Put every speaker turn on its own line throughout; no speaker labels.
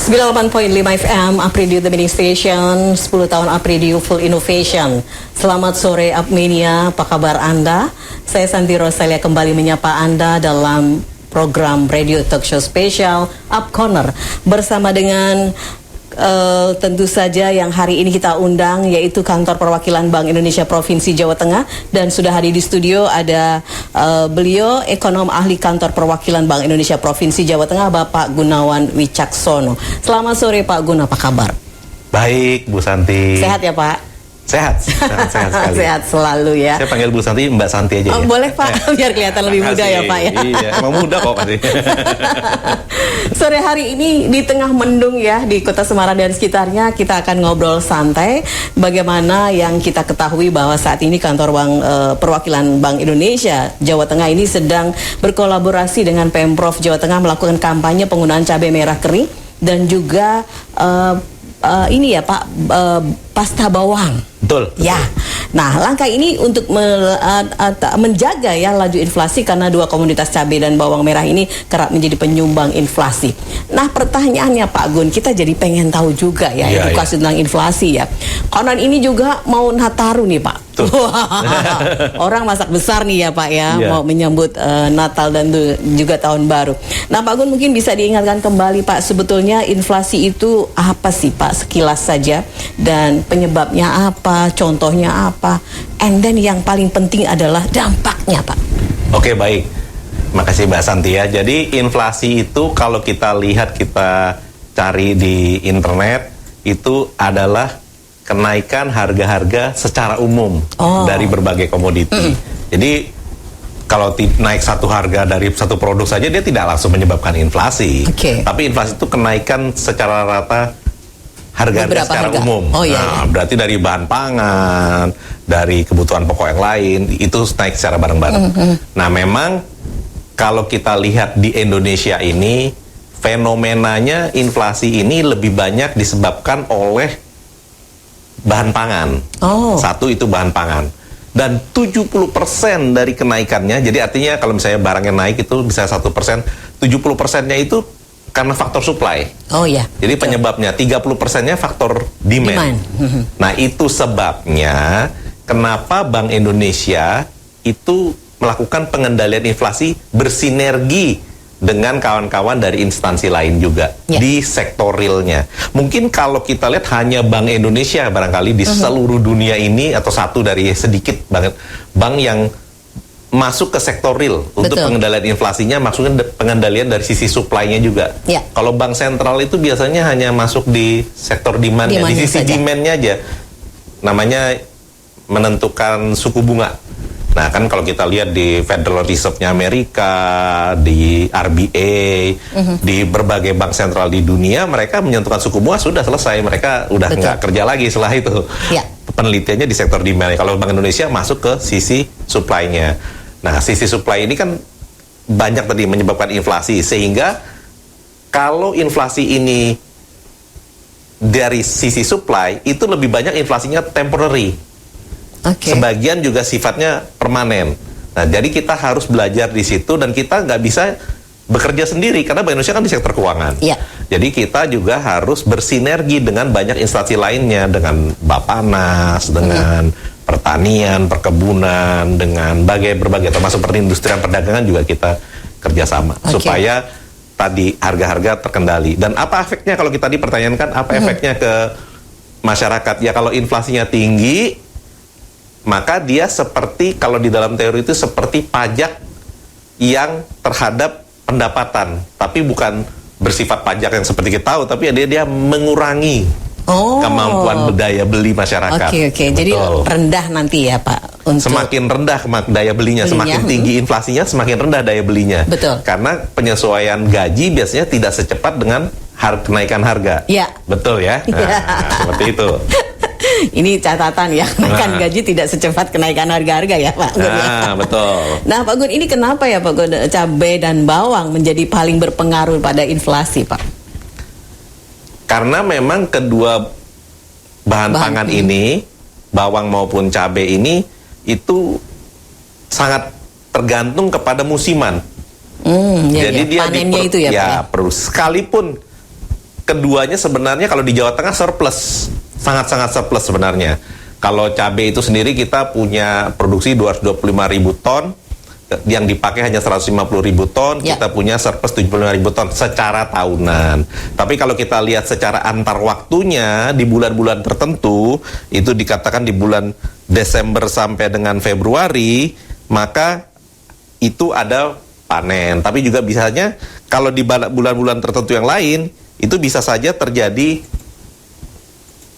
98.5 FM Apridio The Mini Station, 10 tahun Apridio Full Innovation. Selamat sore Apmania, apa kabar Anda? Saya Santi Rosalia kembali menyapa Anda dalam program Radio Talk Show Spesial Up Corner bersama dengan tentu saja yang hari ini kita undang yaitu Kantor Perwakilan Bank Indonesia Provinsi Jawa Tengah, dan sudah hadir di studio ada beliau ekonom ahli Kantor Perwakilan Bank Indonesia Provinsi Jawa Tengah, Bapak Gunawan Wicaksono. Selamat sore Pak Gun, apa kabar?
Baik Bu Santi.
Sehat ya Pak?
Sehat sekali.
Sehat selalu ya.
Saya panggil Bu Santi, Mbak Santi aja ya.
Boleh Pak, biar kelihatan lebih muda ya Pak ya.
Iya, emang muda kok pasti.
Sore hari ini di tengah mendung ya di Kota Semarang dan sekitarnya, kita akan ngobrol santai bagaimana yang kita ketahui bahwa saat ini Kantor Perwakilan Bank Indonesia Jawa Tengah ini sedang berkolaborasi dengan Pemprov Jawa Tengah melakukan kampanye penggunaan cabai merah kering dan juga ini ya Pak, pasta bawang.
Betul.
Ya. Nah, langkah ini untuk menjaga ya laju inflasi karena dua komoditas cabai dan bawang merah ini kerap menjadi penyumbang inflasi. Nah, pertanyaannya Pak Gun, kita jadi pengen tahu juga ya edukasi tentang inflasi ya. Konon ini juga mau Nataru nih Pak. Orang masak besar nih ya Pak ya, mau menyambut Natal dan juga Tahun Baru. Nah Pak Gun, mungkin bisa diingatkan kembali Pak, sebetulnya inflasi itu apa sih Pak, sekilas saja, dan penyebabnya apa, contohnya apa, and then yang paling penting adalah dampaknya Pak.
Oke, baik. Makasih Mbak Santi ya. Jadi inflasi itu kalau kita lihat, kita cari di internet, itu adalah kenaikan harga-harga secara umum dari berbagai komoditi. Jadi kalau naik satu harga dari satu produk saja, dia tidak langsung menyebabkan inflasi. Tapi inflasi itu kenaikan secara rata harga-harga secara umum. Nah, berarti dari bahan pangan, dari kebutuhan pokok yang lain, itu naik secara bareng-bareng. Nah, memang kalau kita lihat di Indonesia ini, fenomenanya inflasi ini lebih banyak disebabkan oleh bahan pangan. Satu itu bahan pangan. Dan 70% dari kenaikannya, jadi artinya kalau misalnya barangnya naik itu bisa 1%, 70%-nya itu karena faktor supply. Jadi penyebabnya 30%-nya faktor demand. Nah, itu sebabnya kenapa Bank Indonesia itu melakukan pengendalian inflasi bersinergi dengan kawan-kawan dari instansi lain juga di sektor realnya. Mungkin kalau kita lihat hanya Bank Indonesia barangkali di seluruh dunia ini, atau satu dari sedikit banget bank yang masuk ke sektor real untuk pengendalian inflasinya, maksudnya pengendalian dari sisi supply-nya juga. Kalau bank sentral itu biasanya hanya masuk di sektor demand-nya, di sisi demand-nya aja. Namanya menentukan suku bunga. Nah, kan kalau kita lihat di Federal Reserve-nya Amerika, di RBA, di berbagai bank sentral di dunia, mereka menentukan suku bunga sudah selesai. Mereka udah nggak kerja lagi setelah itu. Penelitiannya di sektor demand. Kalau Bank Indonesia masuk ke sisi supply-nya. Nah, sisi supply ini kan banyak tadi menyebabkan inflasi. Sehingga kalau inflasi ini dari sisi supply, itu lebih banyak inflasinya temporary. Sebagian juga sifatnya permanen. Nah, jadi kita harus belajar di situ, dan kita nggak bisa bekerja sendiri karena Bank Indonesia kan di sektor keuangan. Jadi kita juga harus bersinergi dengan banyak instansi lainnya, dengan Bappenas, dengan pertanian, perkebunan, dengan berbagai termasuk perindustrian, perdagangan juga kita kerjasama supaya tadi harga-harga terkendali. Dan apa efeknya kalau kita dipertanyakan apa efeknya ke masyarakat? Ya, kalau inflasinya tinggi, maka dia seperti, kalau di dalam teori itu seperti pajak yang terhadap pendapatan, tapi bukan bersifat pajak yang seperti kita tahu, tapi dia mengurangi kemampuan daya beli masyarakat.
Jadi rendah nanti ya Pak.
Semakin rendah daya belinya, semakin tinggi inflasinya, semakin rendah daya belinya. Karena penyesuaian gaji biasanya tidak secepat dengan kenaikan harga. Betul ya? Nah, seperti itu.
Ini catatan ya, kenaikan gaji tidak secepat kenaikan harga-harga ya Pak Gun.
Betul.
Nah Pak Gun, ini kenapa ya Pak Gun, cabai dan bawang menjadi paling berpengaruh pada inflasi Pak?
Karena memang kedua bahan pangan ini, bawang maupun cabai ini, itu sangat tergantung kepada musiman. Jadi dia
panennya itu ya Pak?
Perlu, sekalipun keduanya sebenarnya kalau di Jawa Tengah surplus, sangat-sangat surplus sebenarnya. Kalau cabai itu sendiri kita punya produksi 225.000 ton, yang dipakai hanya 150.000 ton, kita punya surplus 75.000 ton secara tahunan. Tapi kalau kita lihat secara antar waktunya di bulan-bulan tertentu, itu dikatakan di bulan Desember sampai dengan Februari, maka itu ada panen. Tapi juga bisanya kalau di bulan-bulan tertentu yang lain, itu bisa saja terjadi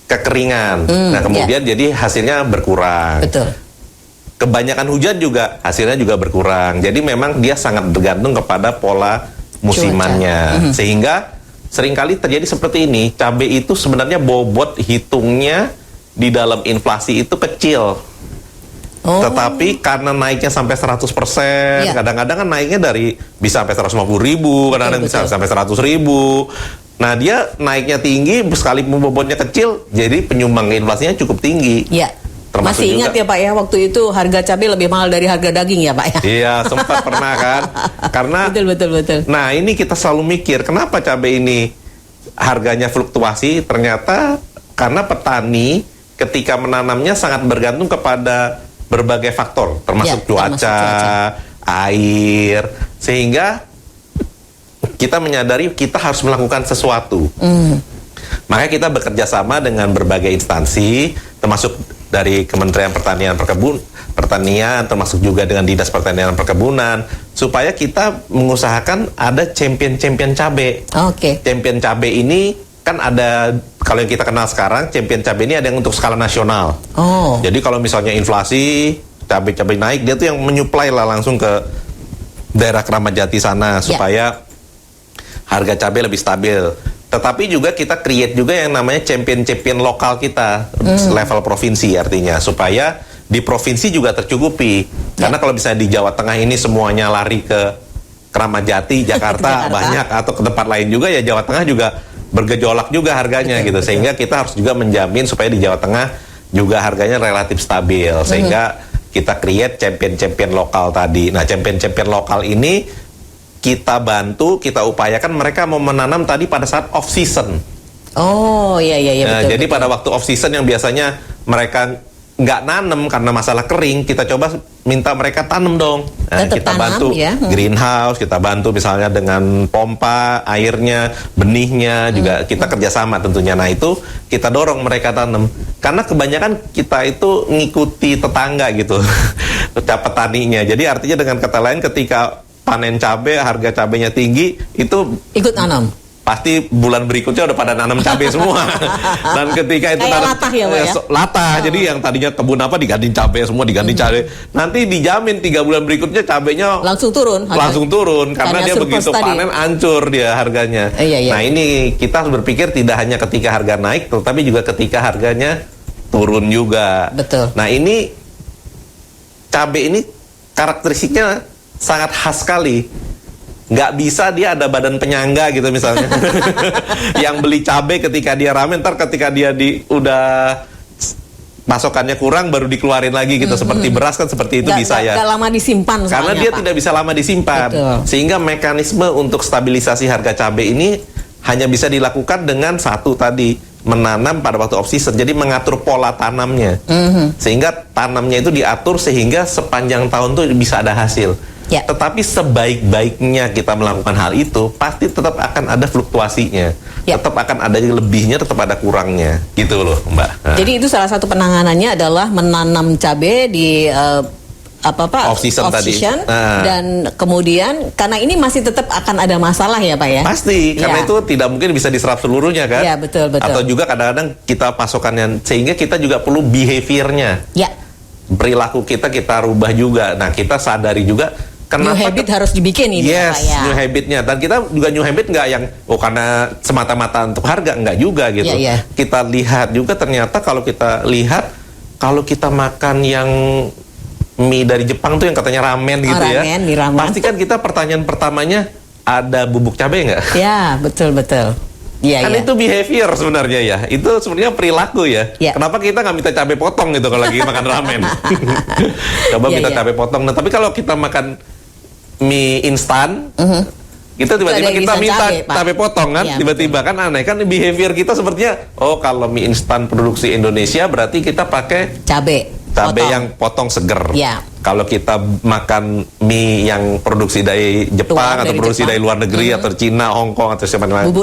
kekeringan. Nah, kemudian jadi hasilnya berkurang.
Betul.
Kebanyakan hujan juga hasilnya juga berkurang. Jadi memang dia sangat bergantung kepada pola musimannya. Sehingga seringkali terjadi seperti ini. Cabai itu sebenarnya bobot hitungnya di dalam inflasi itu kecil. Tetapi karena naiknya sampai 100%, kadang-kadang kan naiknya bisa sampai 150.000, kadang-kadang bisa sampai 100.000. Nah, dia naiknya tinggi, sekalipun bobotnya kecil, jadi penyumbang inflasinya cukup tinggi.
Iya. Masih ingat ya Pak ya, waktu itu harga cabai lebih mahal dari harga daging ya Pak ya?
Iya, sempat pernah kan. Karena betul. Nah, ini kita selalu mikir, kenapa cabai ini harganya fluktuasi? Ternyata karena petani ketika menanamnya sangat bergantung kepada berbagai faktor, termasuk cuaca, air, sehingga kita menyadari kita harus melakukan sesuatu. Makanya kita bekerja sama dengan berbagai instansi, termasuk dari Kementerian Pertanian, termasuk juga dengan Dinas Pertanian dan Perkebunan, supaya kita mengusahakan ada champion cabai. Champion cabai ini kan ada, kalau yang kita kenal sekarang, champion cabai ini ada yang untuk skala nasional. Jadi kalau misalnya inflasi, cabai-cabai naik, dia tuh yang menyuplai lah langsung ke daerah Keramat Jati sana, supaya harga cabai lebih stabil. Tetapi juga kita create juga yang namanya champion lokal kita, level provinsi artinya, supaya di provinsi juga tercukupi. Karena kalau misalnya di Jawa Tengah ini semuanya lari ke Keramat Jati, Jakarta banyak, atau ke tempat lain juga, ya Jawa Tengah juga bergejolak juga harganya gitu. Sehingga kita harus juga menjamin supaya di Jawa Tengah juga harganya relatif stabil. Sehingga kita create champion lokal tadi. Nah, champion lokal ini kita bantu, kita upayakan mereka mau menanam tadi pada saat off season.
Betul.
Jadi pada waktu off season yang biasanya mereka nggak nanam karena masalah kering, kita coba minta mereka tanam dong. Nah, kita bantu greenhouse, kita bantu misalnya dengan pompa airnya, benihnya juga kita kerjasama tentunya. Nah, itu kita dorong mereka tanam. Karena kebanyakan kita itu ngikuti tetangga gitu, petaninya. Jadi artinya dengan kata lain, ketika panen cabai, harga cabainya tinggi, itu
ikut nanam.
Pasti bulan berikutnya udah pada nanam cabai semua. Dan ketika itu
latah ya, Pak ya?
Latah. Jadi yang tadinya kebun apa diganti cabai semua, diganti cabai. Nanti dijamin 3 bulan berikutnya cabainya
langsung turun.
Langsung turun karena dia begitu panen hancur dia harganya. Nah, ini kita harus berpikir tidak hanya ketika harga naik, tetapi juga ketika harganya turun juga.
Betul.
Nah, ini cabai ini karakteristiknya sangat khas sekali. Nggak bisa dia ada badan penyangga gitu misalnya. Yang beli cabai ketika dia rame, ntar ketika dia udah pasokannya kurang baru dikeluarin lagi gitu. Seperti beras kan seperti itu bisa ya.
Nggak lama disimpan soalnya,
karena dia
Pak.
tidak bisa lama disimpan. Sehingga mekanisme untuk stabilisasi harga cabai ini hanya bisa dilakukan dengan satu tadi, menanam pada waktu off season. Jadi mengatur pola tanamnya. Sehingga tanamnya itu diatur sehingga sepanjang tahun tuh bisa ada hasil. Tetapi sebaik-baiknya kita melakukan hal itu, pasti tetap akan ada fluktuasinya. Tetap akan ada lebihnya, tetap ada kurangnya. Gitu loh, Mbak.
Jadi itu salah satu penanganannya adalah menanam cabai di off season tadi. Dan kemudian karena ini masih tetap akan ada masalah ya Pak ya?
Pasti, karena itu tidak mungkin bisa diserap seluruhnya kan?
Iya, betul.
Atau juga kadang-kadang kita pasokannya, sehingga kita juga perlu behaviornya. Perilaku kita rubah juga. Nah, kita sadari juga kenapa
new habit harus dibikin ini
Pak ya? New habitnya. Dan kita juga new habit nggak yang karena semata-mata untuk harga, nggak juga gitu. Kita lihat juga ternyata kalau kita makan yang mie dari Jepang tuh yang katanya ramen gitu
ramen.
Pasti kan kita pertanyaan pertamanya, ada bubuk cabai nggak?
Ya, betul.
Itu behavior sebenarnya ya. Itu sebenarnya perilaku ya. Kenapa kita nggak minta cabai potong gitu kalau lagi makan ramen? Coba minta cabai potong. Nah, tapi kalau kita makan mie instan, Kita tiba-tiba kita minta cabai potong kan,
ya,
tiba-tiba kan aneh kan behavior kita sepertinya, oh kalau mie instan produksi Indonesia berarti kita pakai cabai yang potong seger.
Ya.
Kalau kita makan mie yang produksi dari Jepang atau produksi dari luar negeri atau Cina, Hong Kong atau siapa namanya,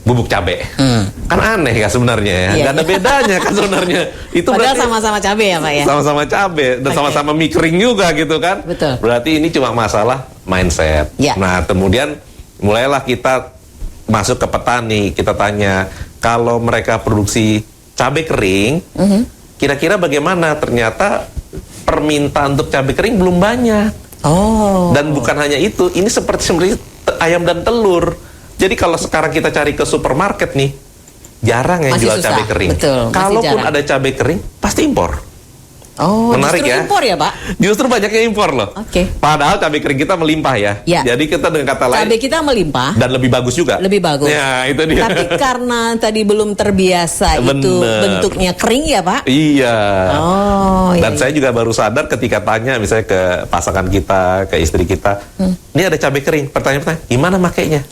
bubuk cabai. Kan aneh ya sebenarnya ya. Nggak ada bedanya kan sebenarnya. Itu
padahal
berarti
sama-sama cabai ya Pak ya.
Sama-sama cabai dan sama-sama mie kering juga gitu kan.
Betul.
Berarti ini cuma masalah mindset.
Ya.
Nah, kemudian mulailah kita masuk ke petani, kita tanya kalau mereka produksi cabai kering, kira-kira bagaimana? Ternyata permintaan untuk cabai kering belum banyak.
Oh.
Dan bukan hanya itu, ini seperti ayam dan telur. Jadi kalau sekarang kita cari ke supermarket nih, jarang yang jual cabai kering.
Betul,
kalaupun ada cabai kering, pasti impor.
Oh,
menarik
justru
ya.
impor ya Pak?
Justru banyaknya impor loh.
Oke.
Padahal cabai kering kita melimpah ya. Jadi kita dengan kata lain,
cabai kita melimpah
dan lebih bagus juga.
Lebih bagus.
Ya, itu dia.
Tapi karena tadi belum terbiasa itu bentuknya kering ya Pak?
Iya.
Oh.
Dan saya juga baru sadar ketika tanya misalnya ke pasangan kita, ke istri kita, ini ada cabai kering. Pertanyaan-pertanyaan, gimana makainya?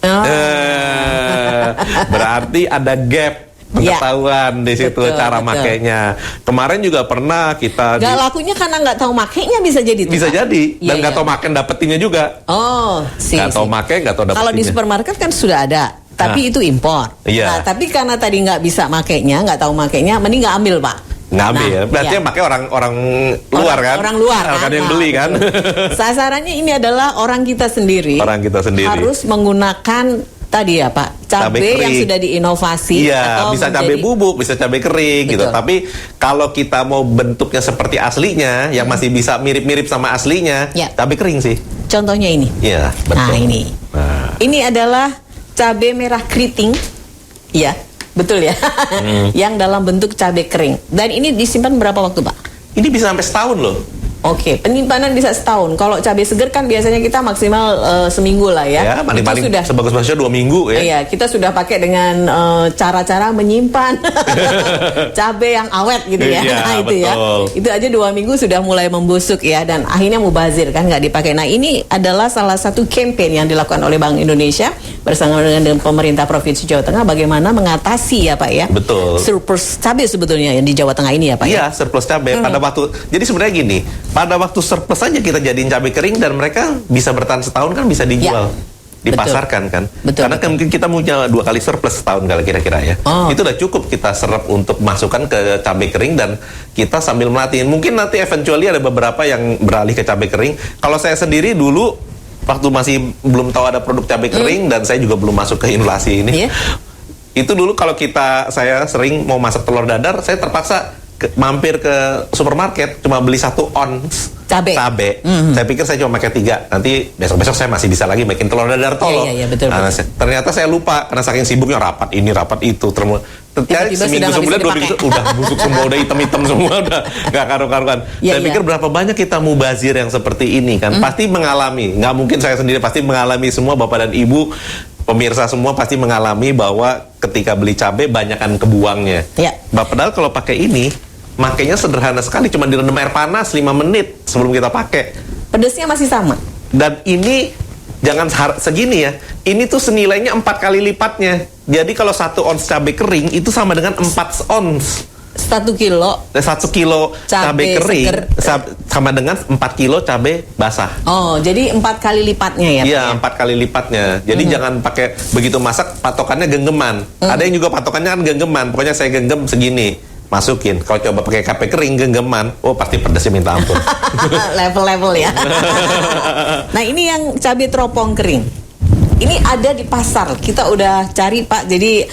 Berarti ada gap pengetahuan di situ, cara makainya. Kemarin juga pernah kita
nggak lakunya karena nggak tahu makainya, bisa jadi
bisa jadi dan nggak tahu makan dapetinnya juga. Nggak tahu makai, nggak tahu dapetinnya.
Kalau di supermarket kan sudah ada, tapi itu impor. Nah, tapi karena tadi nggak bisa makainya, nggak tahu makainya, mending nggak ambil Pak.
Ngambil ya, berarti yang pakai orang luar kan?
Orang luar kan,
yang beli kan?
Sasarannya ini adalah orang kita sendiri.
Orang kita sendiri
harus menggunakan tadi ya Pak, cabai yang sudah diinovasi.
Iya, atau bisa cabai bubuk, bisa cabai kering gitu. Tapi kalau kita mau bentuknya seperti aslinya, yang masih bisa mirip-mirip sama aslinya, cabai kering sih.
Contohnya ini.
Iya, betul.
Nah ini, ini adalah cabai merah keriting, ya, betul ya, yang dalam bentuk cabai kering. Dan ini disimpan berapa waktu Pak?
Ini bisa sampai setahun loh.
Oke, penyimpanan bisa setahun. Kalau cabai segar kan biasanya kita maksimal seminggu lah ya.
Ya, paling-paling sebagus-bagusnya 2 minggu ya.
Iya, kita sudah pakai dengan cara-cara menyimpan cabai yang awet gitu ya.
Iya,
Nah, itu
betul.
ya. Itu aja 2 minggu sudah mulai membusuk ya, dan akhirnya mubazir kan, nggak dipakai. Nah, ini adalah salah satu campaign yang dilakukan oleh Bank Indonesia bersama dengan pemerintah Provinsi Jawa Tengah bagaimana mengatasi ya Pak ya.
Betul.
Surplus cabai sebetulnya yang di Jawa Tengah ini ya Pak.
Iya, surplus cabai pada waktu. Jadi sebenarnya gini, pada waktu surplus saja kita jadiin cabai kering dan mereka bisa bertahan setahun kan, bisa dijual, dipasarkan kan. Karena mungkin kita punya 2 kali surplus setahun kalau kira-kira ya. Itu udah cukup kita serap untuk masukkan ke cabai kering dan kita sambil melatih. Mungkin nanti eventually ada beberapa yang beralih ke cabai kering. Kalau saya sendiri dulu waktu masih belum tahu ada produk cabai kering dan saya juga belum masuk ke inflasi ini. Itu dulu kalau saya sering mau masak telur dadar, saya terpaksa mampir ke supermarket cuma beli 1 ons cabai. Saya pikir saya cuma pakai 3. Nanti besok-besok saya masih bisa lagi bikin telur dadar tolo.
Betul.
Ternyata saya lupa karena saking sibuknya rapat ini rapat itu. Seminggu sebulan 2 minggu udah busuk semua, udah hitam-hitam semua, udah nggak karu-karuan. Saya pikir berapa banyak kita mubazir yang seperti ini kan. Pasti mengalami. Nggak mungkin saya sendiri, pasti mengalami semua Bapak dan Ibu. Pemirsa semua pasti mengalami bahwa ketika beli cabai banyakan kebuangnya. Padahal kalau pakai ini, makanya sederhana sekali, cuma direndam air panas 5 menit sebelum kita pakai.
Pedesnya masih sama.
Dan ini jangan segini ya. Ini tuh senilainya 4 kali lipatnya. Jadi kalau 1 ons cabai kering itu sama dengan 4 ons.
1 kilo.
1 kilo cabai kering sama dengan 4 kilo cabai basah.
Oh, jadi 4 kali lipatnya ya?
Iya, 4 kali lipatnya. Jadi jangan pakai begitu masak patokannya genggaman. Ada yang juga patokannya kan genggaman. Pokoknya saya genggam segini, masukin. Kalau coba pakai cabai kering genggaman, oh pasti pedasnya minta ampun.
Level-level ya. Nah, ini yang cabai teropong kering. Ini ada di pasar. Kita udah cari Pak. Jadi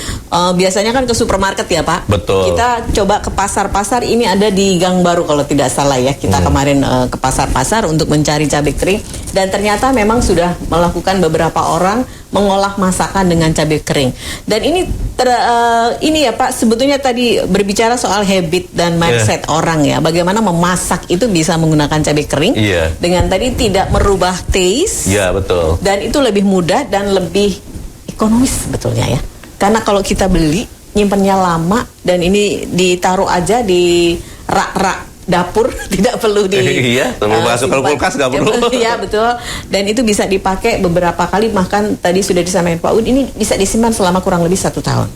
biasanya kan ke supermarket ya Pak.
Betul.
Kita coba ke pasar-pasar. Ini ada di Gang Baru kalau tidak salah ya. Kita kemarin ke pasar-pasar untuk mencari cabai kering. Dan ternyata memang sudah melakukan beberapa orang mengolah masakan dengan cabai kering. Dan ini ini ya Pak, sebetulnya tadi berbicara soal habit dan mindset orang ya. Bagaimana memasak itu bisa menggunakan cabai kering dengan tadi tidak merubah taste.
Iya, betul.
Dan itu lebih mudah dan lebih ekonomis sebetulnya ya. Karena kalau kita beli nyimpennya lama dan ini ditaruh aja di rak-rak dapur, tidak perlu di
Iya, masuk ke kulkas nggak perlu.
Iya betul. Dan itu bisa dipakai beberapa kali, bahkan tadi sudah disampaikan Pak Ud, ini bisa disimpan selama kurang lebih 1 tahun.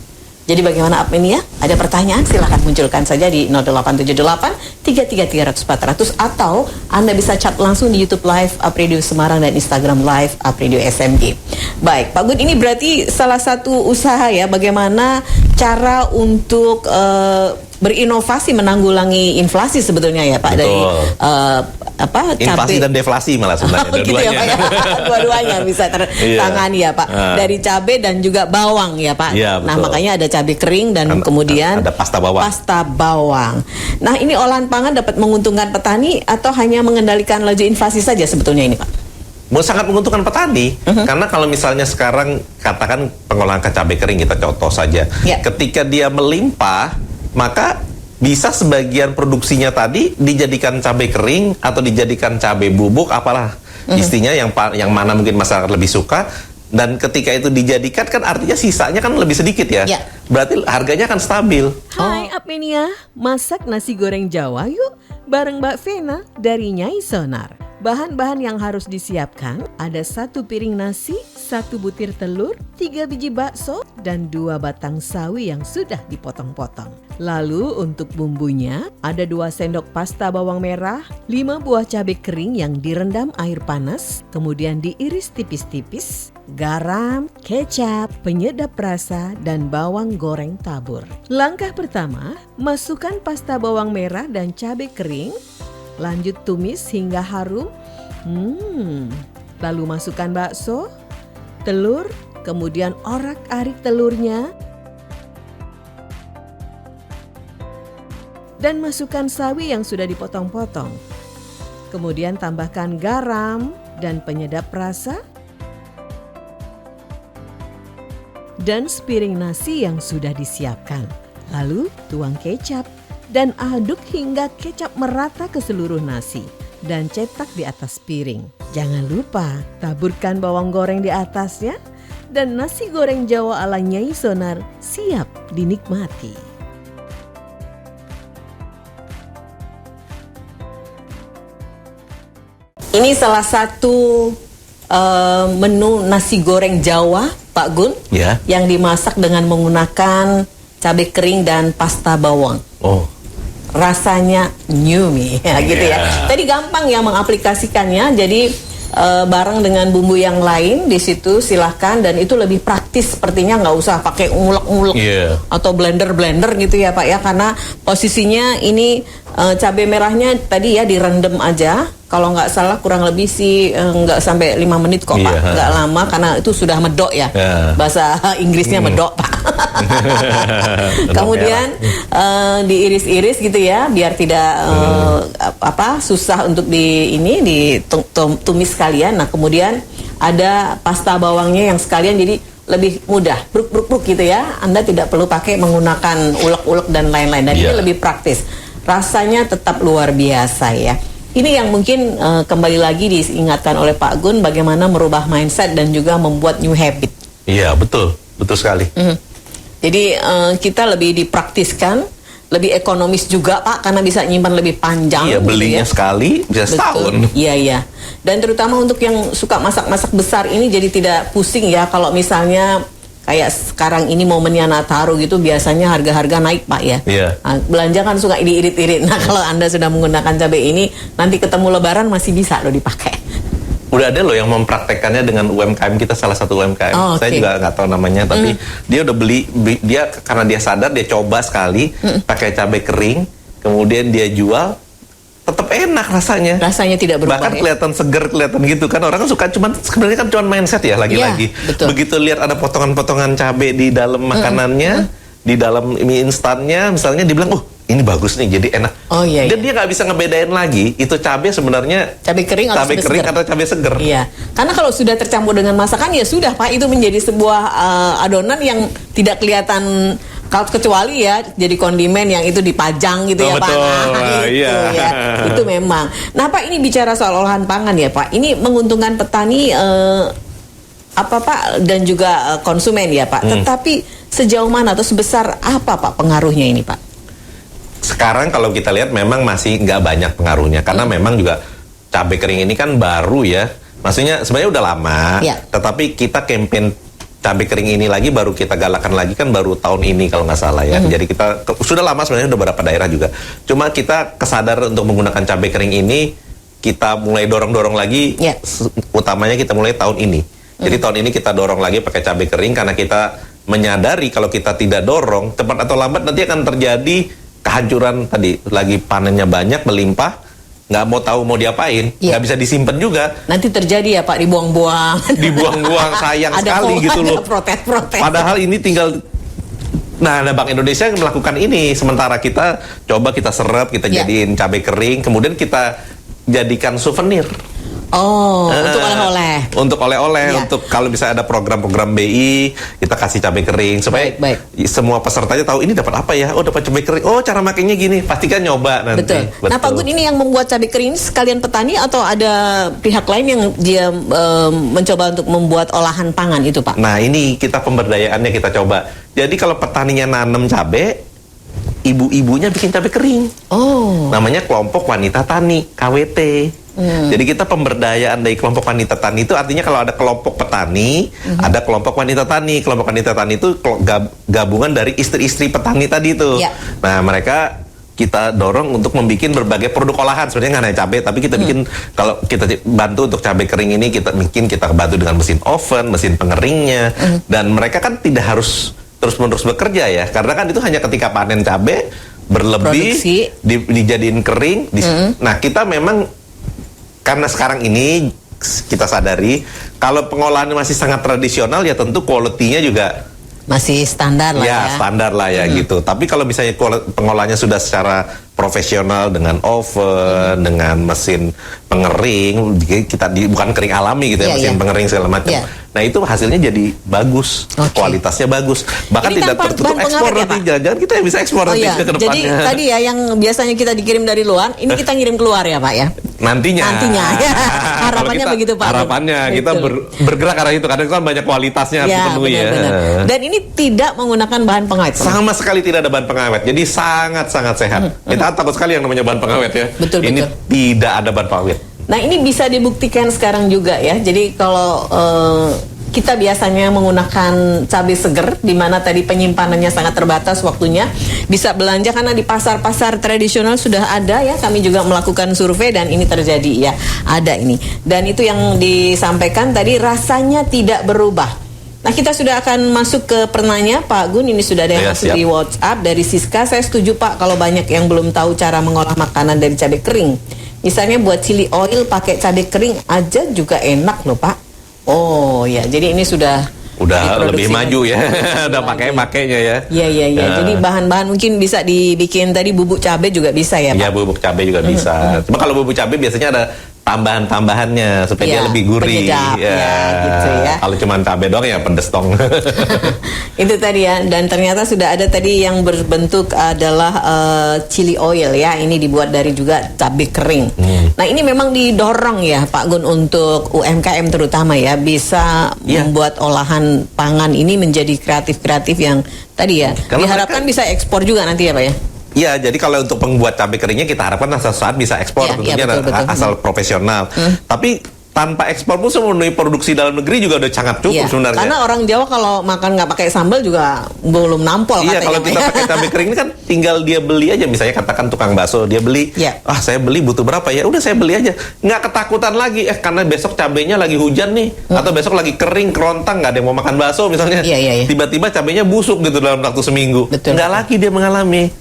Jadi bagaimana ini ya? Ada pertanyaan? Silahkan munculkan saja di 0878 333 400 atau Anda bisa chat langsung di YouTube Live Upradio Semarang dan Instagram Live Upradio SMG. Baik, Pak Gun, ini berarti salah satu usaha ya, bagaimana cara untuk berinovasi menanggulangi inflasi sebetulnya ya Pak.
Betul.
Dari
inflasi
cabai
dan deflasi malah sebenarnya
gitu ya Pak ya. Dua-duanya bisa tertangani ya Pak. Dari cabai dan juga bawang ya Pak.
Iya,
Nah,
betul.
makanya ada cabai kering dan kemudian
ada pasta bawang.
Pasta bawang. Nah, ini olahan pangan dapat menguntungkan petani atau hanya mengendalikan laju inflasi saja sebetulnya ini Pak?
Sangat menguntungkan petani, karena kalau misalnya sekarang katakan pengolahan cabai kering, kita contoh saja,
Ya.
ketika dia melimpah, maka bisa sebagian produksinya tadi dijadikan cabai kering atau dijadikan cabai bubuk, apalah istinya yang mana mungkin masyarakat lebih suka. Dan ketika itu dijadikan kan artinya sisanya kan lebih sedikit ya.
Ya.
Berarti harganya akan stabil.
Hai Apmenia, masak nasi goreng Jawa yuk bareng Mbak Vena dari Nyai Sonar. Bahan-bahan yang harus disiapkan ada 1 piring nasi, 1 butir telur, 3 biji bakso, dan 2 batang sawi yang sudah dipotong-potong. Lalu untuk bumbunya ada 2 sendok pasta bawang merah, 5 buah cabai kering yang direndam air panas, kemudian diiris tipis-tipis, garam, kecap, penyedap rasa, dan bawang goreng tabur. Langkah pertama, masukkan pasta bawang merah dan cabai kering, lanjut tumis hingga harum. Lalu masukkan bakso, telur, kemudian orak-arik telurnya, dan masukkan sawi yang sudah dipotong-potong. Kemudian tambahkan garam dan penyedap rasa, dan sepiring nasi yang sudah disiapkan. Lalu tuang kecap dan aduk hingga kecap merata ke seluruh nasi dan cetak di atas piring. Jangan lupa taburkan bawang goreng di atasnya dan nasi goreng Jawa ala Nyai Sonar siap dinikmati. Ini salah satu menu nasi goreng Jawa Pak Gun,
Ya.
yang dimasak dengan menggunakan cabai kering dan pasta bawang.
Oh.
Rasanya nyumi ya gitu ya.
Yeah.
Tadi gampang ya mengaplikasikannya. Jadi bareng dengan bumbu yang lain di situ silahkan, dan itu lebih praktis sepertinya, nggak usah pakai ngulek-ngulek atau blender gitu ya Pak ya, karena posisinya ini cabai merahnya tadi ya direndam aja. Kalau nggak salah kurang lebih sih nggak sampai 5 menit kok Pak, nggak lama karena itu sudah medok ya. Bahasa Inggrisnya medok Pak. Kemudian diiris-iris gitu ya, biar tidak susah untuk ditumis sekalian. Nah kemudian ada pasta bawangnya yang sekalian, jadi lebih mudah, bruk gitu ya. Anda tidak perlu pakai menggunakan ulek-ulek dan lain-lain. Dan ini lebih praktis. Rasanya tetap luar biasa ya. Ini yang mungkin kembali lagi diingatkan oleh Pak Gun, bagaimana merubah mindset dan juga membuat new habit.
Iya, betul sekali.
Jadi kita lebih dipraktiskan, lebih ekonomis juga Pak, karena bisa nyimpan lebih panjang.
Iya, belinya
gitu ya.
sekali bisa setahun.
Iya. Dan terutama untuk yang suka masak-masak besar ini jadi tidak pusing ya, kalau misalnya kayak sekarang ini momennya Nataru gitu, biasanya harga-harga naik Pak ya.
Iya.
Nah, belanja kan suka diirit-irit. Nah kalau Anda sudah menggunakan cabai ini, nanti ketemu Lebaran masih bisa loh dipakai.
Udah ada loh yang mempraktekannya dengan UMKM kita, salah satu UMKM. Saya juga nggak tahu namanya, tapi dia udah beli dia karena dia sadar, dia coba sekali pakai cabai kering, kemudian dia jual, tetap enak rasanya.
Rasanya tidak berubah.
Bahkan kelihatan seger, kelihatan gitu kan. Orang kan suka, sebenarnya kan cuma mindset ya lagi-lagi.
Ya,
begitu lihat ada potongan-potongan cabai di dalam makanannya, di dalam mie instannya misalnya, dibilang, ini bagus nih, jadi enak.
Oh iya.
Dan dia nggak bisa ngebedain lagi itu cabai sebenarnya
cabai kering
atau cabai seger.
Iya. Karena kalau sudah tercampur dengan masakan ya sudah Pak, itu menjadi sebuah adonan yang tidak kelihatan, kalau kecuali ya jadi kondimen yang itu dipajang gitu ya Pak. Nah, itu ya. Itu memang. Nah Pak, ini bicara soal olahan pangan ya Pak. Ini menguntungkan petani Pak, dan juga konsumen ya Pak. Tetapi sejauh mana atau sebesar apa Pak pengaruhnya ini Pak?
Sekarang kalau kita lihat memang masih nggak banyak pengaruhnya karena memang juga cabai kering ini kan baru ya. Maksudnya sebenarnya udah lama, tetapi kita campaign cabai kering ini lagi baru kita galakan lagi kan baru tahun ini kalau nggak salah ya. Jadi kita sudah lama sebenarnya udah beberapa daerah juga. Cuma kita kesadar untuk menggunakan cabai kering ini kita mulai dorong lagi. Utamanya kita mulai tahun ini. Jadi tahun ini kita dorong lagi pakai cabai kering karena kita menyadari kalau kita tidak dorong cepat atau lambat nanti akan terjadi kehancuran tadi. Lagi panennya banyak melimpah. Nggak mau tahu mau diapain, nggak bisa disimpan juga.
Nanti terjadi ya Pak, dibuang-buang.
Dibuang-buang, sayang sekali gitu loh.
Protes-protes.
Padahal ini tinggal, nah Bank Indonesia yang melakukan ini. Sementara kita coba kita serap, kita jadiin cabai kering, kemudian kita jadikan souvenir.
Untuk oleh-oleh.
Untuk oleh-oleh, untuk kalau bisa ada program-program BI, kita kasih cabai kering supaya semua pesertanya tahu ini dapat apa ya? Oh, dapat cabai kering. Oh, cara makainya gini. Pastikan nyoba nanti.
Betul. Nah, Pak Gun, ini yang membuat cabai kering sekalian petani atau ada pihak lain yang dia mencoba untuk membuat olahan pangan itu, Pak?
Nah, ini kita pemberdayaannya kita coba. Jadi kalau petaninya nanam cabai, ibu-ibunya bikin cabai kering. Namanya kelompok wanita tani, KWT. Jadi kita pemberdayaan dari kelompok wanita tani itu artinya kalau ada kelompok petani, ada kelompok wanita tani. Kelompok wanita tani itu gabungan dari istri-istri petani tadi itu. Nah, mereka kita dorong untuk membuat berbagai produk olahan. Sebenarnya nggak hanya cabai, tapi kita bikin kalau kita bantu untuk cabai kering ini kita bantu dengan mesin oven, mesin pengeringnya, dan mereka kan tidak harus terus-menerus bekerja ya, karena kan itu hanya ketika panen cabai berlebih dijadiin kering. Nah, kita memang karena sekarang ini kita sadari kalau pengolahannya masih sangat tradisional ya tentu quality-nya juga
masih standar lah ya.
Standar lah ya gitu. Tapi kalau misalnya pengolahannya sudah secara profesional dengan oven, dengan mesin pengering, kita bukan kering alami gitu ya, mesin pengering segala macam. Nah, itu hasilnya jadi bagus, kualitasnya bagus. Bahkan tidak tertutup ekspor nanti. Jangan-jangan kita yang bisa ekspor nanti ke depannya.
Jadi tadi ya yang biasanya kita dikirim dari luar, ini kita ngirim keluar ya Pak ya?
Nantinya
ya. Harapannya kita, begitu Pak.
Harapannya kita bergerak arah itu karena kan banyak kualitasnya harus dipenuhi ya.
Dan ini tidak menggunakan bahan pengawet.
Sama sekali tidak ada bahan pengawet. Jadi sangat-sangat sehat. Kita takut sekali yang namanya bahan pengawet ya. Ini tidak ada bahan pengawet.
Nah, ini bisa dibuktikan sekarang juga ya. Jadi kalau kita biasanya menggunakan cabai seger, di mana tadi penyimpanannya sangat terbatas waktunya, bisa belanja karena di pasar-pasar tradisional sudah ada ya. Kami juga melakukan survei dan ini terjadi ya, ada ini. Dan itu yang disampaikan tadi rasanya tidak berubah. Nah, kita sudah akan masuk ke pertanyaan Pak Gun. Ini sudah ada yang masuk di WhatsApp dari Siska. Saya setuju Pak, kalau banyak yang belum tahu cara mengolah makanan dari cabai kering. Misalnya buat chili oil pakai cabai kering aja juga enak loh Pak. Oh ya, jadi ini sudah
lebih maju ya. Udah pakainya ya.
Iya. Jadi bahan-bahan mungkin bisa dibikin tadi bubuk cabai juga bisa ya Pak?
Iya, bubuk cabai juga bisa. Cuma kalau bubuk cabai biasanya ada tambahan-tambahannya supaya dia lebih gurih.
Penyedap, gitu ya.
Kalau cuma cabai doang ya pedes dong.
Itu tadi ya. Dan ternyata sudah ada tadi yang berbentuk adalah chili oil ya. Ini dibuat dari juga cabai kering. Nah, ini memang didorong ya Pak Gun untuk UMKM terutama ya, bisa membuat olahan pangan ini menjadi kreatif-kreatif yang tadi ya. Karena diharapkan bisa ekspor juga nanti ya Pak ya.
Iya, jadi kalau untuk pembuat cabai keringnya kita harapkan suatu saat bisa ekspor, tentunya betul. Asal profesional. Tapi tanpa ekspor pun memenuhi produksi dalam negeri juga udah sangat cukup sebenarnya.
Karena orang Jawa kalau makan nggak pakai sambal juga belum nampol.
Iya, kalau kita pakai cabai kering ini kan tinggal dia beli aja. Misalnya katakan tukang bakso, dia beli, saya beli butuh berapa ya? Udah saya beli aja. Nggak ketakutan lagi, karena besok cabainya lagi hujan nih, atau besok lagi kering, kerontang, nggak ada yang mau makan bakso misalnya. Tiba-tiba cabainya busuk gitu dalam waktu seminggu. Nggak lagi dia mengalami.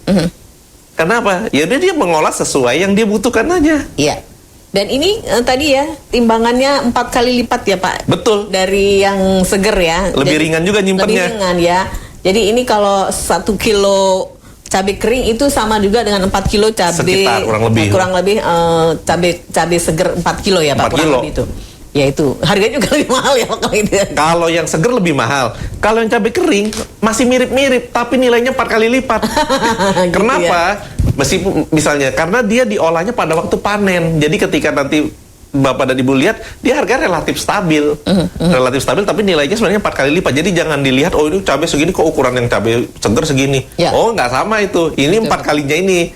Kenapa? Ya dia mengolah sesuai yang dia butuhkan aja.
Iya. Dan ini tadi ya timbangannya 4 kali lipat ya Pak.
Betul.
Dari yang seger ya.
Lebih ringan juga nyimpannya.
Lebih ringan ya. Jadi ini kalau 1 kilo cabai kering itu sama juga dengan 4 kilo cabai.
Sekitar kurang lebih
cabai seger 4 kilo ya Pak.
4 kilo.
Itu. Ya itu harganya juga lebih mahal ya Pak kalau itu.
Kalau yang seger lebih mahal. Kalau yang cabai kering masih mirip-mirip tapi nilainya 4 kali lipat.
Gitu
Kenapa? Meskipun misalnya karena dia diolahnya pada waktu panen. Jadi ketika nanti Bapak dan Ibu lihat dia harga relatif stabil. Relatif stabil tapi nilainya sebenarnya 4 kali lipat. Jadi jangan dilihat ini cabai segini kok ukuran yang cabai seger segini. Oh, nggak sama itu. Ini 4 kalinya ini.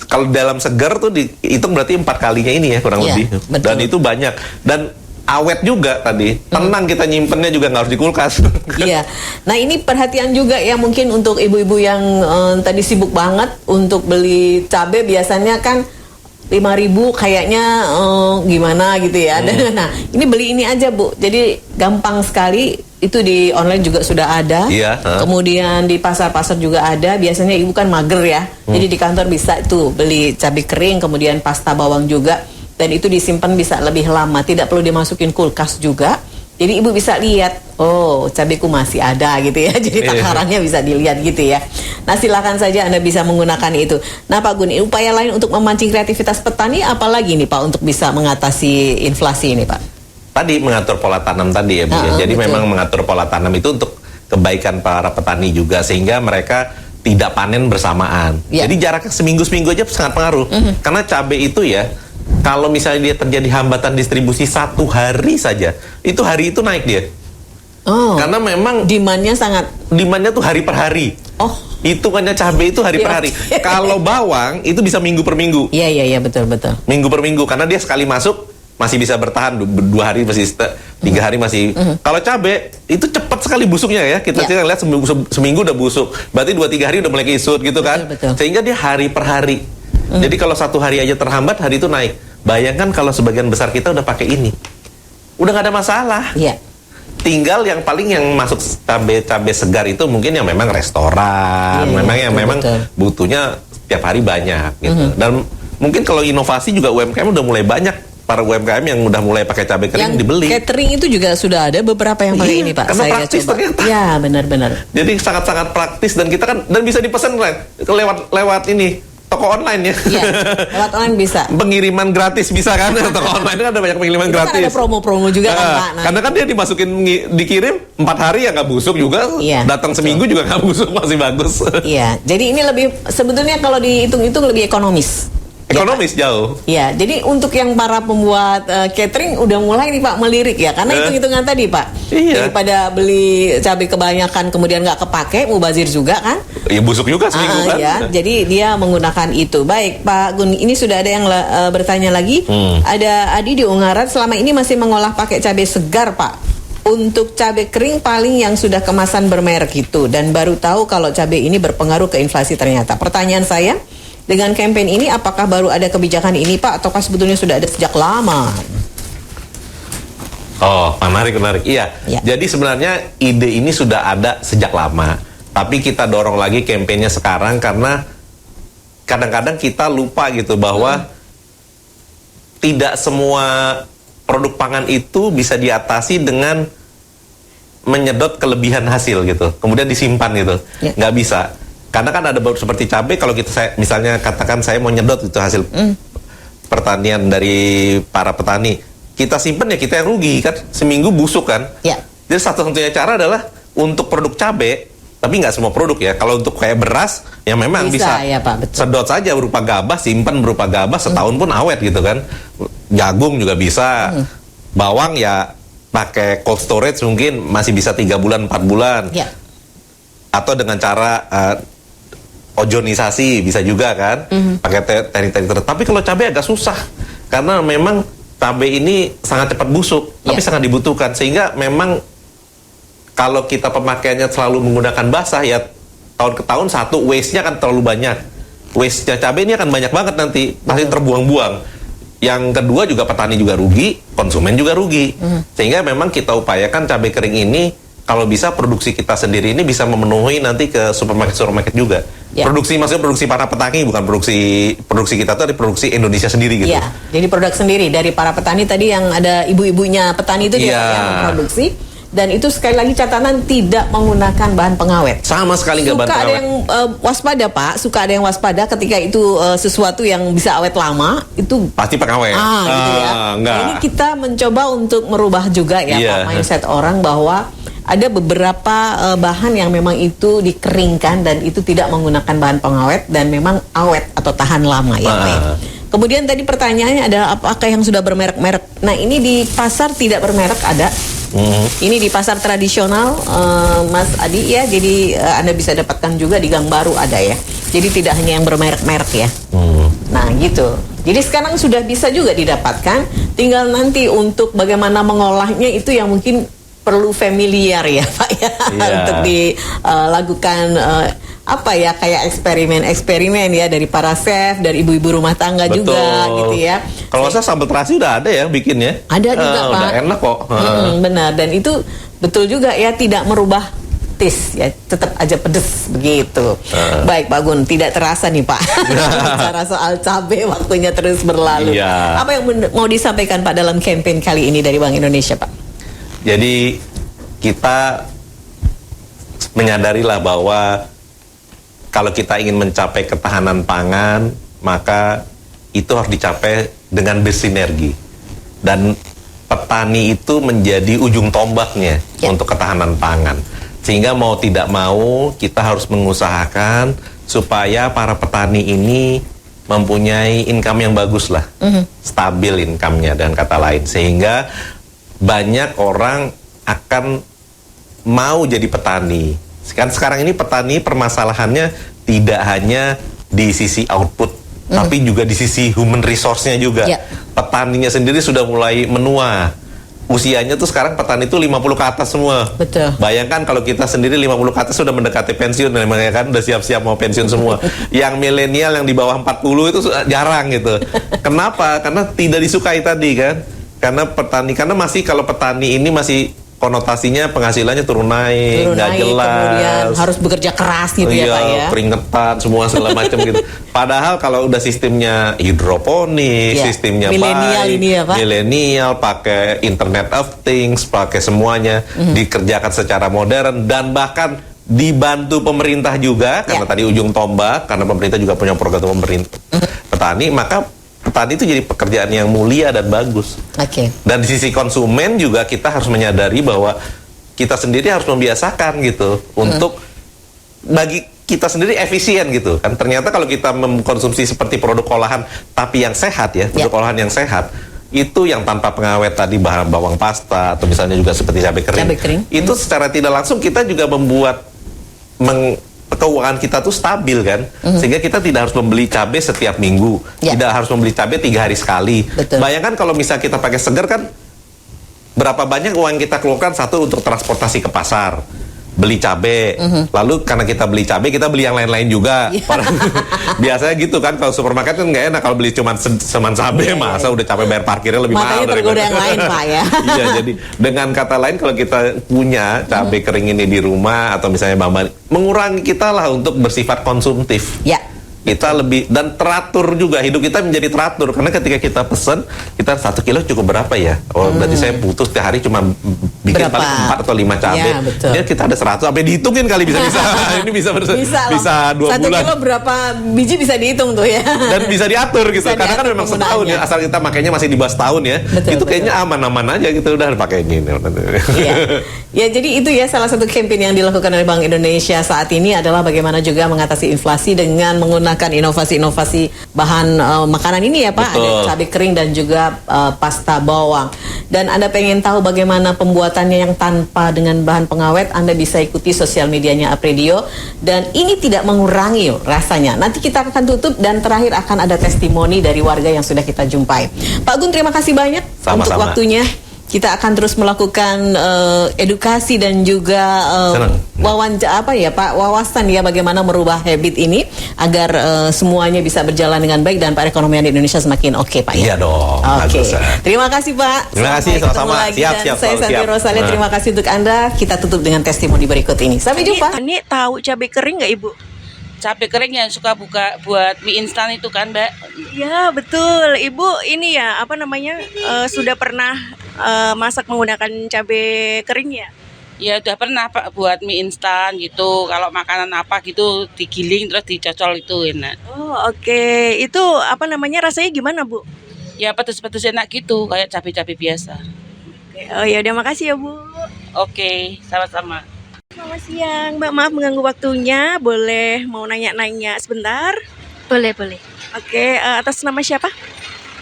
kalau dalam segar tuh dihitung berarti 4 kalinya ini ya kurang
Iya,
lebih.
betul.
Dan itu banyak dan awet juga tadi. Tenang kita nyimpennya juga nggak harus di kulkas.
Iya. Nah ini perhatian juga ya mungkin untuk ibu-ibu yang tadi sibuk banget untuk beli cabai biasanya kan 5.000 kayaknya gimana gitu ya. Nah ini beli ini aja Bu. Jadi gampang sekali itu di online juga sudah ada.
Iya.
Kemudian di pasar-pasar juga ada. Biasanya ibu kan mager ya. Jadi di kantor bisa tuh beli cabai kering kemudian pasta bawang juga. Dan itu disimpan bisa lebih lama, tidak perlu dimasukin kulkas juga. Jadi ibu bisa lihat, oh cabeku masih ada gitu ya. Jadi takarannya bisa dilihat gitu ya. Nah silakan saja Anda bisa menggunakan itu. Nah Pak Gun, upaya lain untuk memancing kreativitas petani apalagi nih Pak untuk bisa mengatasi inflasi ini Pak?
Tadi mengatur pola tanam tadi ya Bu. Jadi
betul.
memang mengatur pola tanam itu untuk kebaikan para petani juga sehingga mereka tidak panen bersamaan.
Ya.
Jadi jaraknya seminggu aja sangat pengaruh. Karena cabai itu ya kalau misalnya dia terjadi hambatan distribusi 1 hari saja, itu hari itu naik dia.
Oh.
Karena memang
Demand-nya sangat.
demand-nya tuh hari per hari.
Oh.
Hitungannya cabai itu hari
Iya.
per hari. Kalau bawang itu bisa minggu per minggu.
Iya betul.
Minggu per minggu karena dia sekali masuk masih bisa bertahan 2 hari masih 3 hari masih. Kalau cabai itu cepat sekali busuknya ya. Kita lihat seminggu udah busuk. Berarti 2-3 hari udah mulai kisut gitu kan.
Betul.
Sehingga dia hari per hari. Jadi kalau 1 hari aja terhambat, hari itu naik. Bayangkan kalau sebagian besar kita udah pakai ini. Udah nggak ada masalah.
Iya.
Tinggal yang paling yang masuk cabai segar itu mungkin yang memang restoran, memang
betul.
butuhnya tiap hari banyak gitu. Dan mungkin kalau inovasi juga UMKM udah mulai banyak, para UMKM yang udah mulai pakai cabai kering
Yang
dibeli.
catering itu juga sudah ada beberapa yang pakai ini Pak.
Karena
Saya
praktis
coba.
ternyata.
Ya benar.
Jadi sangat-sangat praktis dan kita kan dan bisa dipesan lewat ini toko online ya.
Iya. Lewat online bisa.
Pengiriman gratis bisa kan? Toko online kan ada banyak pengiriman
Itu kan
gratis.
ada promo-promo juga kan Pak. Nah,
Karena kan dia dikirim 4 hari ya nggak busuk juga.
Iya,
Datang seminggu juga nggak busuk, masih bagus.
iya. Jadi ini lebih sebetulnya kalau dihitung-hitung lebih ekonomis.
Ekonomis jauh.
Ya, jadi untuk yang para pembuat catering udah mulai nih Pak melirik ya, karena hitung-hitungan tadi Pak.
Iya.
Daripada beli cabai kebanyakan kemudian nggak kepake, mubazir juga kan?
Ya busuk juga seminggu kan.
Ya, jadi dia menggunakan itu. Baik Pak Gun, ini sudah ada yang bertanya lagi. Ada Adi di Ungaran, selama ini masih mengolah pakai cabai segar Pak. Untuk cabai kering paling yang sudah kemasan bermerek itu, dan baru tahu kalau cabai ini berpengaruh ke inflasi ternyata. Pertanyaan saya, dengan campaign ini apakah baru ada kebijakan ini Pak, ataukah sebetulnya sudah ada sejak lama?
Oh, menarik. Iya.
Ya.
Jadi sebenarnya ide ini sudah ada sejak lama. Tapi kita dorong lagi kampanyenya sekarang karena kadang-kadang kita lupa gitu bahwa tidak semua produk pangan itu bisa diatasi dengan menyedot kelebihan hasil gitu. Kemudian disimpan gitu.
Ya.
Nggak bisa. Karena kan ada seperti cabai, kalau misalnya katakan saya mau nyedot itu hasil pertanian dari para petani, kita simpen ya kita yang rugi kan, seminggu busuk kan.
Ya.
Jadi satu-satunya cara adalah untuk produk cabai, tapi nggak semua produk ya. Kalau untuk kayak beras, ya memang bisa
ya, Pak, betul.
sedot saja berupa gabah, simpen berupa gabah setahun pun awet gitu kan. Jagung juga bisa, bawang ya pakai cold storage mungkin masih bisa 3 bulan 4 bulan.
Ya.
Atau dengan cara ojonisasi bisa juga kan, pakai teknik-teknik tertentu. Tapi kalau cabai agak susah karena memang cabai ini sangat cepat busuk, tapi sangat dibutuhkan, sehingga memang kalau kita pemakaiannya selalu menggunakan basah ya tahun ke tahun waste-nya kan terlalu banyak. Waste-nya cabai ini akan banyak banget nanti, pasti terbuang-buang. Yang kedua juga petani juga rugi, konsumen juga rugi. Sehingga memang kita upayakan cabai kering ini kalau bisa produksi kita sendiri ini bisa memenuhi nanti ke supermarket juga.
Ya.
Maksudnya produksi para petani, bukan produksi kita tuh produksi Indonesia sendiri gitu.
Iya, jadi produk sendiri dari para petani tadi yang ada ibu-ibunya petani itu dia yang memproduksi. Dan itu sekali lagi catatan tidak menggunakan bahan pengawet.
Sama sekali nggak bahan
Suka ada
pengawet.
yang waspada Pak, suka ada yang waspada ketika itu sesuatu yang bisa awet lama itu
Pasti pengawet.
gitu ya.
Enggak.
Ini kita mencoba untuk merubah juga ya
Iya.
Pak, mindset orang bahwa ada beberapa bahan yang memang itu dikeringkan dan itu tidak menggunakan bahan pengawet dan memang awet atau tahan lama ya Pak. Ya. Kemudian tadi pertanyaannya adalah apakah yang sudah bermerek-merek. Nah ini di pasar tidak bermerek ada. Ini di pasar tradisional Mas Adi ya. Jadi Anda bisa dapatkan juga di Gang Baru ada ya. Jadi tidak hanya yang bermerek-merek ya. Nah gitu. Jadi sekarang sudah bisa juga didapatkan. Tinggal nanti untuk bagaimana mengolahnya itu yang mungkin perlu familiar ya Pak ya.
Iya.
Untuk dilakukan kayak eksperimen ya dari para chef, dari ibu-ibu rumah tangga juga gitu ya.
Kalau nggak salah sambal terasi udah ada ya bikinnya.
Ada juga Pak.
Udah enak kok.
Benar, dan itu betul juga ya, tidak merubah taste ya, tetap aja pedes begitu. Baik Pak Gun, tidak terasa nih Pak bicara soal cabai, waktunya terus berlalu.
Iya.
Apa yang mau disampaikan Pak dalam campaign kali ini dari Bank Indonesia Pak?
Jadi kita menyadarilah bahwa kalau kita ingin mencapai ketahanan pangan, maka itu harus dicapai dengan bersinergi. Dan petani itu menjadi ujung tombaknya untuk ketahanan pangan. Sehingga mau tidak mau kita harus mengusahakan supaya para petani ini mempunyai income yang bagus lah, stabil income-nya dan kata lain. Sehingga banyak orang akan mau jadi petani. Sekarang ini petani permasalahannya tidak hanya di sisi output, tapi juga di sisi human resource-nya juga. Petaninya sendiri sudah mulai menua. Usianya tuh sekarang petani itu 50 ke atas semua.
Betul.
Bayangkan kalau kita sendiri 50 ke atas sudah mendekati pensiun, namanya kan udah siap-siap mau pensiun semua. Yang milenial yang di bawah 40 itu jarang gitu. Kenapa? Karena tidak disukai tadi kan. Karena masih kalau petani ini masih konotasinya penghasilannya turun naik, nggak jelas.
Kemudian harus bekerja keras gitu ya Pak ya.
Keringetan semua segala macam gitu. Padahal kalau udah sistemnya hidroponik, sistemnya
milenial
baik,
ini ya Pak.
Milenial pakai Internet of Things, pakai semuanya dikerjakan secara modern dan bahkan dibantu pemerintah juga karena tadi ujung tombak, karena pemerintah juga punya program pemerintah petani, maka petani itu jadi pekerjaan yang mulia dan bagus. Dan di sisi konsumen juga kita harus menyadari bahwa kita sendiri harus membiasakan gitu untuk bagi kita sendiri efisien gitu kan. Ternyata kalau kita mengkonsumsi seperti produk olahan tapi yang sehat ya, produk olahan yang sehat, itu yang tanpa pengawet tadi, bahan bawang pasta atau misalnya juga seperti cabai kering. Itu secara tidak langsung kita juga membuat keuangan kita tuh stabil kan, sehingga kita tidak harus membeli cabai setiap minggu, tidak harus membeli cabai 3 hari sekali. Bayangkan kalau misal kita pakai segar kan, berapa banyak uang kita keluarkan, satu untuk transportasi ke pasar, beli cabai, lalu karena kita beli cabai kita beli yang lain-lain juga. Biasanya gitu kan, kalau supermarket kan nggak enak kalau beli cuma cabai, masa udah capek bayar parkirnya lebih mahal
daripada yang lain Pak ya.
Iya, jadi dengan kata lain kalau kita punya cabai kering ini di rumah atau misalnya mengurangi kita lah untuk bersifat konsumtif. Kita lebih dan teratur juga, hidup kita menjadi teratur karena ketika kita pesen, kita 1 kilo cukup berapa ya? Berarti saya butuh setiap hari cuma bikin paling 4 atau 5 cabai. Jadi kita ada 100, sampai dihitungin kali bisa. Ini bisa 2 bulan. 1 kilo berapa biji bisa dihitung tuh ya. Dan bisa diatur gitu. Karena kan memang setahun ya, asal kita makainya masih di bawah setahun ya. Itu kayaknya aman-aman aja gitu, udah pakai ini. Ya, jadi itu ya salah satu campaign yang dilakukan oleh Bank Indonesia saat ini adalah bagaimana juga mengatasi inflasi dengan menggunakan inovasi-inovasi bahan makanan ini ya Pak. Ada cabai kering dan juga pasta bawang. Dan Anda pengen tahu bagaimana pembuatannya yang tanpa dengan bahan pengawet, Anda bisa ikuti sosial medianya Apredio. Dan ini tidak mengurangi rasanya. Nanti kita akan tutup dan terakhir akan ada testimoni dari warga yang sudah kita jumpai. Pak Gun, terima kasih banyak untuk waktunya. Kita akan terus melakukan edukasi dan juga wawasan ya bagaimana merubah habit ini agar semuanya bisa berjalan dengan baik dan perekonomian di Indonesia semakin oke Pak ya. Iya dong.
Terima kasih Pak.
Terima kasih sama-sama. Siap.
Saya Santi Rosalia, terima kasih untuk Anda. Kita tutup dengan testimoni berikut ini. Sampai jumpa.
Ini tahu cabai kering nggak Ibu? Cabai kering yang suka buat mie instan itu kan Mbak?
Ya betul. Ibu ini ya sudah pernah masak menggunakan cabai kering ya?
Ya udah pernah Pak buat mie instan gitu. Kalau makanan apa gitu digiling terus dicocol itu enak.
Oh oke. Itu rasanya gimana Bu?
Ya pedes-pedes enak gitu kayak cabai-cabai biasa.
Oke. Oh ya udah, makasih ya Bu.
Oke, sama-sama.
Selamat siang Mbak, maaf mengganggu waktunya. Boleh mau nanya-nanya sebentar?
Boleh.
Oke, atas nama siapa?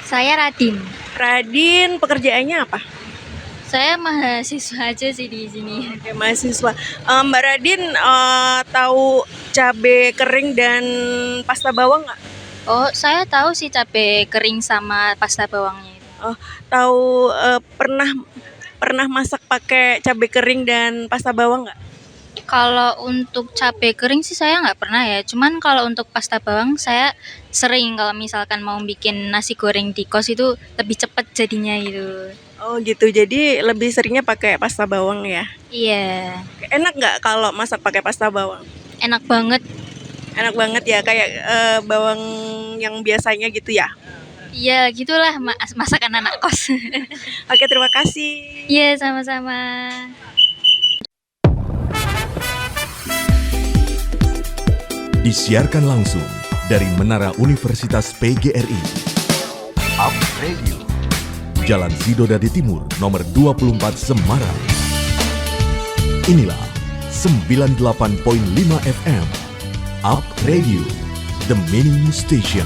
Saya Radin.
Radin, pekerjaannya apa?
Saya mahasiswa aja sih di sini.
Oke, mahasiswa. Mbak Radin tahu cabai kering dan pasta bawang nggak?
Oh, saya tahu sih cabai kering sama pasta bawangnya itu.
Oh, tahu pernah masak pakai cabai kering dan pasta bawang nggak?
Kalau untuk cabai kering sih saya nggak pernah ya. Cuman kalau untuk pasta bawang saya sering kalau misalkan mau bikin nasi goreng di kos itu lebih cepet jadinya gitu.
Oh gitu, jadi lebih seringnya pakai pasta bawang ya.
Iya,
Enak nggak kalau masak pakai pasta bawang?
enak banget.
Enak banget ya, kayak bawang yang biasanya gitu ya.
Iya, gitulah masakan anak kos.
Oke, terima kasih.
Iya, sama-sama.
Disiarkan langsung dari Menara Universitas PGRI. Up Radio. Jalan Sidodadi Timur, nomor 24 Semarang. Inilah 98.5 FM. Up Radio, the Mini Station.